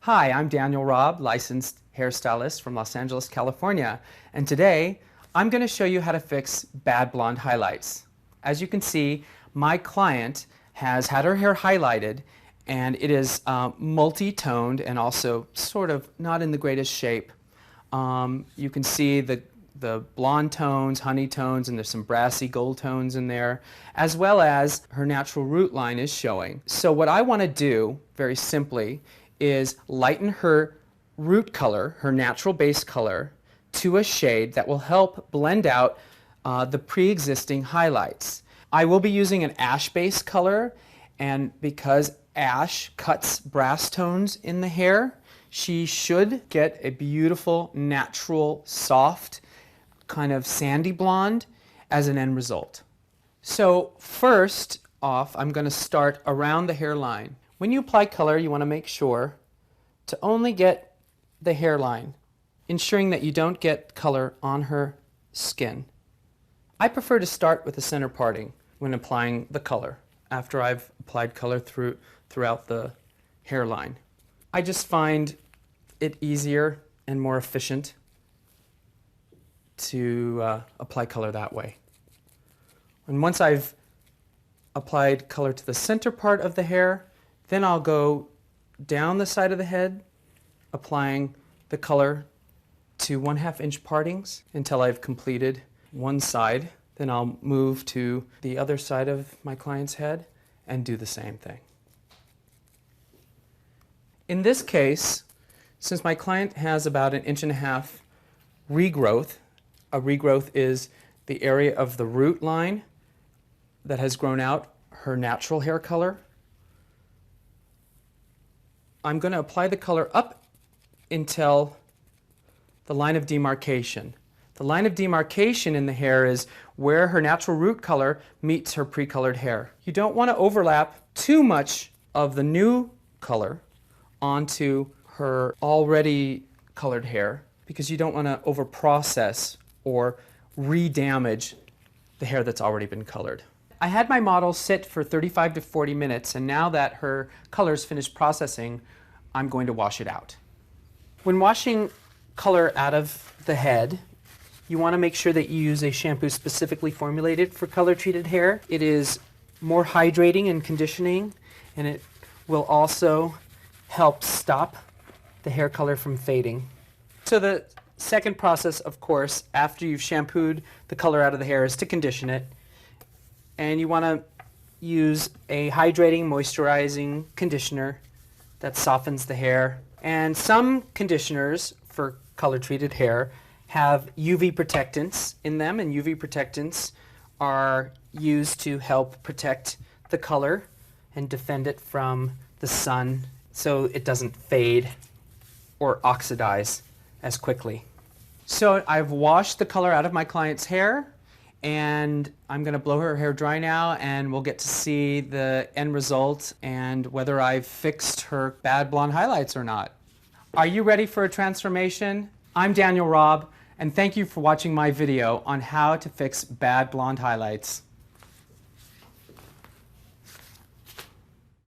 Hi, I'm Daniel Robb, licensed hairstylist from Los Angeles, California, and today I'm going to show you how to fix bad blonde highlights. As you can see, my client has had her hair highlighted and it is multi-toned and also sort of not in the greatest shape. You can see the blonde tones, honey tones, and there's some brassy gold tones in there, as well as her natural root line is showing. So what I want to do, very simply, is lighten her root color, her natural base color, to a shade that will help blend out the pre-existing highlights. I will be using an ash base color, and because ash cuts brass tones in the hair, she should get a beautiful, natural, soft, kind of sandy blonde as an end result. So first off, I'm going to start around the hairline. When you apply color, you want to make sure to only get the hairline, ensuring that you don't get color on her skin. I prefer to start with the center parting when applying the color, after I've applied color throughout the hairline. I just find it easier and more efficient to apply color that way. And once I've applied color to the center part of the hair, then I'll go down the side of the head, applying the color to 1/2 inch partings until I've completed one side. Then I'll move to the other side of my client's head and do the same thing. In this case, since my client has about 1.5 inch regrowth, a regrowth is the area of the root line that has grown out her natural hair color, I'm going to apply the color up until the line of demarcation. The line of demarcation in the hair is where her natural root color meets her pre-colored hair. You don't want to overlap too much of the new color onto her already colored hair because you don't want to over-process or re-damage the hair that's already been colored. I had my model sit for 35 to 40 minutes, and now that her color's finished processing, I'm going to wash it out. When washing color out of the head, you want to make sure that you use a shampoo specifically formulated for color-treated hair. It is more hydrating and conditioning, and it will also help stop the hair color from fading. So the second process, of course, after you've shampooed the color out of the hair, is to condition it. And you want to use a hydrating, moisturizing conditioner that softens the hair. And some conditioners for color-treated hair have UV protectants in them, and UV protectants are used to help protect the color and defend it from the sun so it doesn't fade or oxidize as quickly. So I've washed the color out of my client's hair, and I'm going to blow her hair dry now, and we'll get to see the end result and whether I've fixed her bad blonde highlights or not. Are you ready for a transformation? I'm Daniel Robb, and thank you for watching my video on how to fix bad blonde highlights.